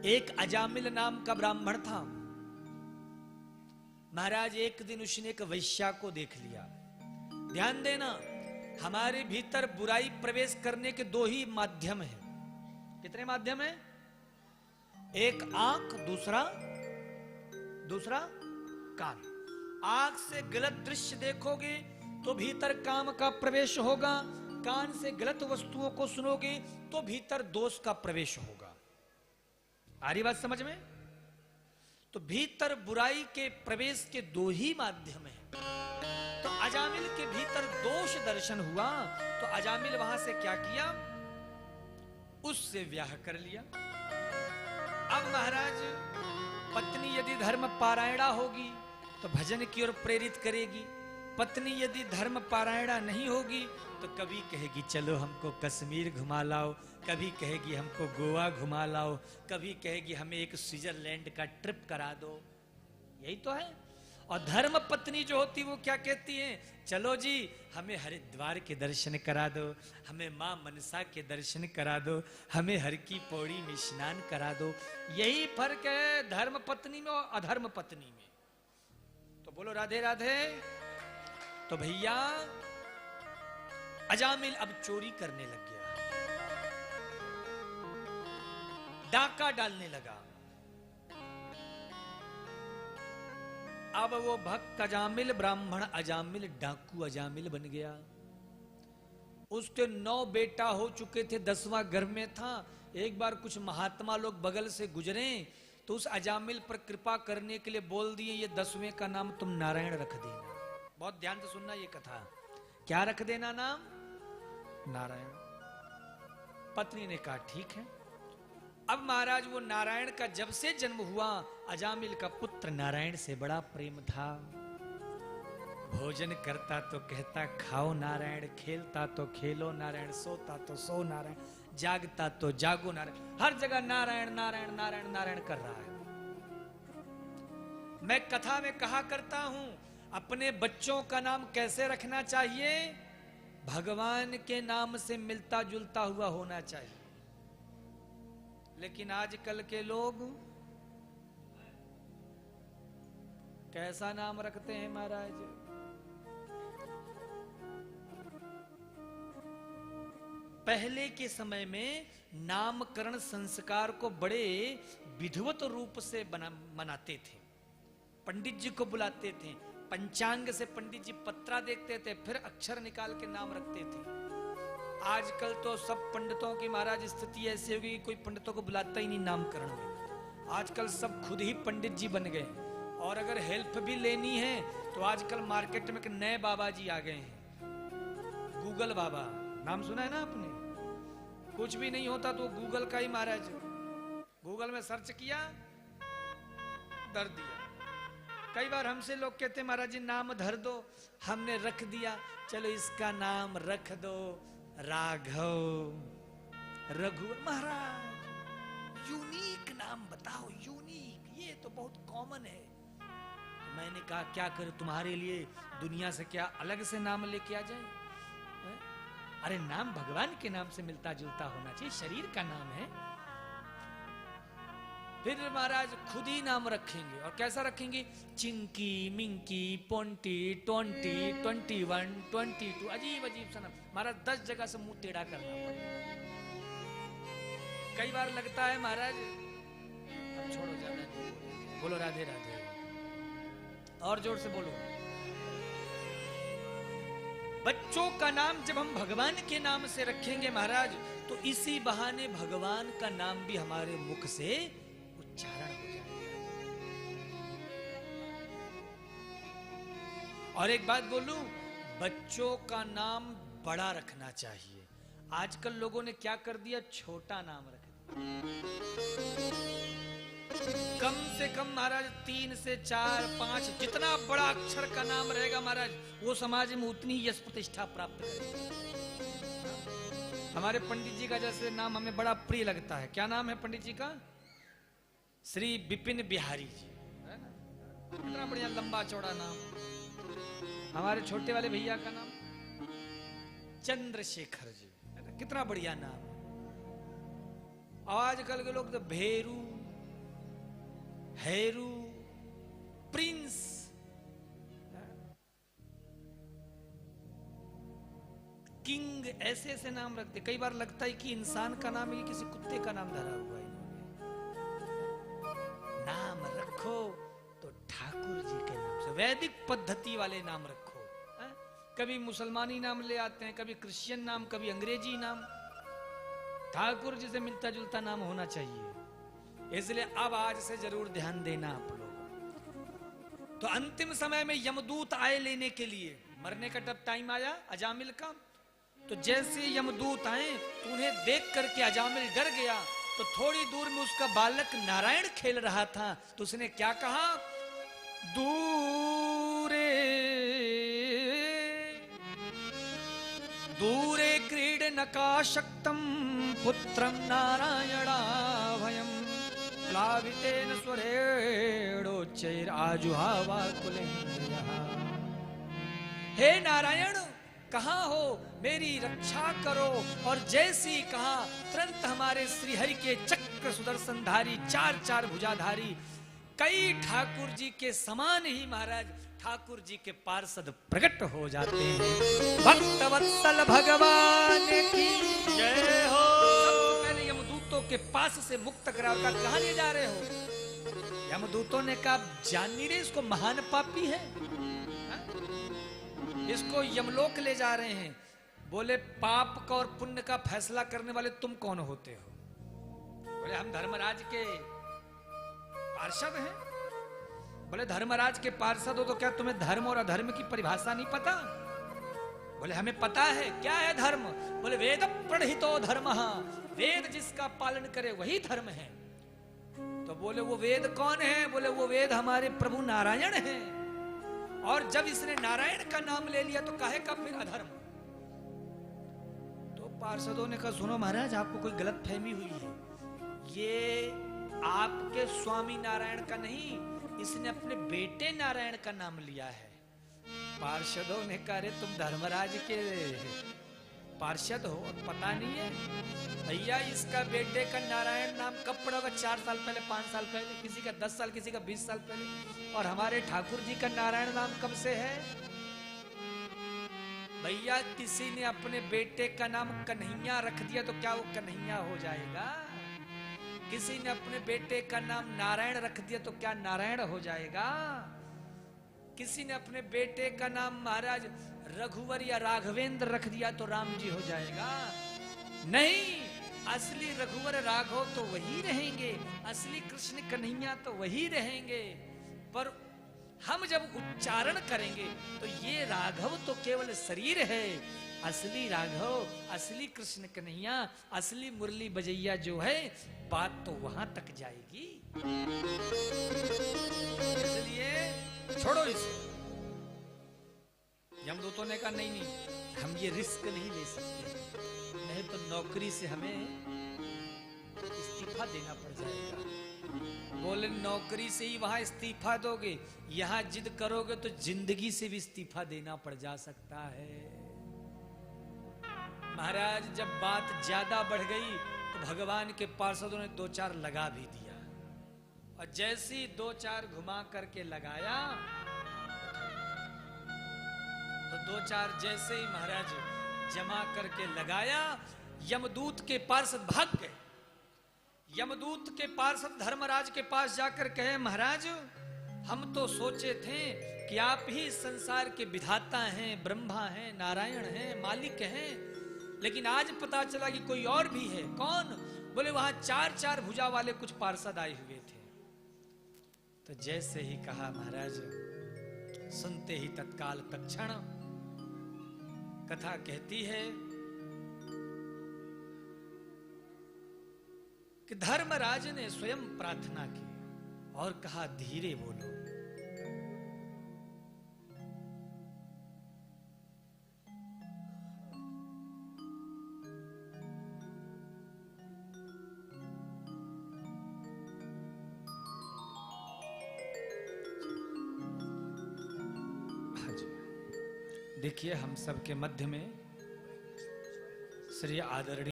एक अजामिल नाम का ब्राह्मण था। महाराज एक दिन उसने एक वैश्या को देख लिया। ध्यान देना, हमारे भीतर बुराई प्रवेश करने के दो ही माध्यम हैं। कितने माध्यम हैं? एक आंख, दूसरा कान। आंख से गलत दृश्य देखोगे तो भीतर काम का प्रवेश होगा, कान से गलत वस्तुओं को सुनोगे तो भीतर दोष का प्रवेश होगा। आ रही बात समझ में? तो भीतर बुराई के प्रवेश के दो ही माध्यम हैं। तो अजामिल के भीतर दोष दर्शन हुआ तो अजामिल वहां से क्या किया? उससे ब्याह कर लिया। अब महाराज पत्नी यदि धर्म पारायणा होगी तो भजन की ओर प्रेरित करेगी, पत्नी यदि धर्म पारायणा नहीं होगी तो कभी कहेगी चलो हमको कश्मीर घुमा लाओ, कभी कहेगी हमको गोवा घुमा लाओ, कभी कहेगी हमें एक स्विट्जरलैंड का ट्रिप करा दो। यही तो है। और धर्म पत्नी जो होती वो क्या कहती है? चलो जी हमें हरिद्वार के दर्शन करा दो, हमें मां मनसा के दर्शन करा दो, हमें हर की पौड़ी में स्नान करा दो। यही फर्क है धर्म पत्नी में और अधर्म पत्नी में। तो बोलो राधे राधे। तो भैया अजामिल अब चोरी करने लग गया, डाका डालने लगा। अब वो भक्त अजामिल, ब्राह्मण अजामिल, डाकू अजामिल बन गया। उसके 9 बेटा हो चुके थे, 10वां घर में था। एक बार कुछ महात्मा लोग बगल से गुजरे तो उस अजामिल पर कृपा करने के लिए बोल दिए ये 10वें का नाम तुम नारायण रख देना। बहुत ध्यान से सुनना ये कथा। क्या रख देना नाम? नारायण। पत्नी ने कहा ठीक है। अब महाराज वो नारायण का जब से जन्म हुआ, अजामिल का पुत्र नारायण से बड़ा प्रेम था। भोजन करता तो कहता खाओ नारायण, खेलता तो खेलो नारायण, सोता तो सो नारायण, जागता तो जागो नारायण। हर जगह नारायण नारायण नारायण नारायण कर रहा है। मैं कथा में कहा करता हूं अपने बच्चों का नाम कैसे रखना चाहिए? भगवान के नाम से मिलता जुलता हुआ होना चाहिए। लेकिन आजकल के लोग कैसा नाम रखते हैं महाराज? पहले के समय में नामकरण संस्कार को बड़े विधिवत रूप से मनाते थे। पंडित जी को बुलाते थे, पंचांग से पंडित जी पत्रा देखते थे, फिर अक्षर निकाल के नाम रखते थे। आजकल तो सब पंडितों की महाराज स्थिति ऐसी होगी कि कोई पंडितों को बुलाता ही नहीं नामकरण में। आजकल सब खुद ही पंडित जी बन गए। और अगर हेल्प भी लेनी है तो आजकल मार्केट में नए बाबा जी आ गए हैं। गूगल बाबा नाम सुना है ना आपने? कुछ भी नहीं होता तो गूगल का ही महाराज, गूगल में सर्च किया धर दिया। कई बार हमसे लोग कहते महाराज जी नाम धर दो, हमने रख दिया, चलो इसका नाम रख दो राघव, रघु। महाराज यूनिक नाम बताओ, यूनिक। ये तो बहुत कॉमन है। तो मैंने कहा क्या करूं, तुम्हारे लिए दुनिया से क्या अलग से नाम लेके आ जाए? अरे नाम भगवान के नाम से मिलता जुलता होना चाहिए, शरीर का नाम है। फिर महाराज खुद ही नाम रखेंगे। और कैसा रखेंगे? चिंकी, मिंकी, पोंटी, 20, 21, 22, अजीब अजीब सा नाम। महाराज 10 जगह से मुंह टेढ़ा करना पड़ेगा। कई बार लगता है महाराज अब छोड़ो, ज्यादा बोलो राधे राधे, और जोर से बोलो। बच्चों का नाम जब हम भगवान के नाम से रखेंगे महाराज, तो इसी बहाने भगवान का नाम भी हमारे मुख से उच्चारण हो जाएगा। और एक बात बोलूं, बच्चों का नाम बड़ा रखना चाहिए। आजकल लोगों ने क्या कर दिया, छोटा नाम रख दिया। कम से कम महाराज 3 से 4, 5 जितना बड़ा अक्षर का नाम रहेगा महाराज, वो समाज में उतनी ही यश प्रतिष्ठा प्राप्त करेगा। हमारे पंडित जी का जैसे नाम हमें बड़ा प्रिय लगता है। क्या नाम है पंडित जी का? श्री विपिन बिहारी जी, है ना? कितना बढ़िया लंबा चौड़ा नाम। हमारे छोटे वाले भैया का नाम चंद्रशेखर जी, है ना? कितना बढ़िया नाम। आजकल के लोग तो भेरू, हैरू, प्रिंस, किंग, ऐसे ऐसे नाम रखते। कई बार लगता है कि इंसान का नाम ही किसी कुत्ते का नाम धरा हुआ है इन्होंने। नाम रखो तो ठाकुर जी के नाम से, वैदिक पद्धति वाले नाम रखो। कभी मुसलमानी नाम ले आते हैं, कभी क्रिश्चियन नाम, कभी अंग्रेजी नाम। ठाकुर जी से मिलता जुलता नाम होना चाहिए। इसलिए अब आज से जरूर ध्यान देना आप लोग। तो अंतिम समय में यमदूत आए लेने के लिए, मरने का जब टाइम आया अजामिल का, तो जैसे यमदूत आए तो उन्हें देख करके अजामिल डर गया। तो थोड़ी दूर में उसका बालक नारायण खेल रहा था, तो उसने क्या कहा, दूरे दूरे क्रीडनकाशक्तं पुत्रं नारायणाभयं प्लावितेन स्वरेणोच्चैराजुहावाकुलेन्द्रियः। हे नारायण, कहाँ हो, मेरी रक्षा करो। और जैसी कहा, तुरंत हमारे श्रीहरि के चक्र सुदर्शनधारी, चार चार भुजाधारी, कई ठाकुर जी के समान ही महाराज ठाकुर जी के पार्षद प्रकट हो जाते हैं। भक्त वत्सल भगवान की जय हो। पहले यमदूतों के पास से मुक्त कराकर कहाँ ले जा रहे हो? यमदूतों ने कहा, जान नहीं रहे इसको, महान पापी है, इसको यमलोक ले जा रहे हैं। बोले, पाप का और पुण्य का फैसला करने वाले तुम कौन होते हो? बोले, हम धर्मराज के पार्षद हैं। बोले, धर्मराज के पार्षद हो तो क्या तुम्हें धर्म और अधर्म की परिभाषा नहीं पता? बोले, हमें पता है। क्या है धर्म? बोले, वेद प्रणहितो धर्मः, वेद जिसका पालन करे वही धर्म है। तो बोले, वो वेद कौन है? बोले, वो वेद हमारे प्रभु नारायण हैं। और जब इसने नारायण का नाम ले लिया तो काहे का फिर अधर्म? तो पार्षदों ने कहा, सुनो महाराज, आपको कोई गलत फहमी हुई है। ये आपके स्वामी नारायण का नहीं, इसने अपने बेटे नारायण का नाम लिया है। पार्षदों ने कहा, अरे तुम धर्मराज के पार्षद हो और पता नहीं है? भैया, इसका बेटे का नारायण नाम कब पड़ा होगा? 4 साल पहले, 5 साल पहले, किसी का 10 साल, किसी का 20 साल पहले। और हमारे ठाकुर जी का नारायण नाम कब से है? भैया, किसी ने अपने बेटे का नाम कन्हैया रख दिया तो क्या वो कन्हैया हो जाएगा? किसी ने अपने बेटे का नाम नारायण रख दिया तो क्या नारायण हो जाएगा? किसी ने अपने बेटे का नाम महाराज रघुवर या राघवेंद्र रख दिया तो राम जी हो जाएगा? नहीं, असली रघुवर राघव तो वही रहेंगे, असली कृष्ण कन्हैया तो वही रहेंगे। पर हम जब उच्चारण करेंगे तो ये राघव तो केवल शरीर है, असली राघव, असली कृष्ण कन्हैया, असली मुरली बजैया जो है, बात तो वहां तक जाएगी। इसलिए छोड़ो इसे। यमदूतों ने कहा, नहीं नहीं, हम ये रिस्क नहीं ले सकते, नहीं तो नौकरी से हमें इस्तीफा देना पड़ जाएगा। बोले, नौकरी से ही वहां इस्तीफा दोगे? यहां जिद करोगे तो जिंदगी से भी इस्तीफा देना पड़ जा सकता है। महाराज, जब बात ज्यादा बढ़ गई तो भगवान के पार्षदों ने 2-4 लगा भी दिया। और जैसी 2-4 घुमा करके लगाया तो 2-4 जैसे ही महाराज जमा करके लगाया, यमदूत के पार्षद भाग गए। यमदूत के पार्षद धर्मराज के पास जाकर कहे, महाराज, हम तो सोचे थे कि आप ही संसार के विधाता हैं, ब्रह्मा हैं, नारायण हैं, मालिक हैं, लेकिन आज पता चला कि कोई और भी है। कौन? बोले, वहां 4-4 भुजा वाले कुछ पार्षद आए हुए थे। तो जैसे ही कहा महाराज, सुनते ही तत्काल तत्क्षण कथा कहती है कि धर्मराज ने स्वयं प्रार्थना की और कहा, धीरे बोलो। देखिए, हम सबके मध्य में श्री आदरणीय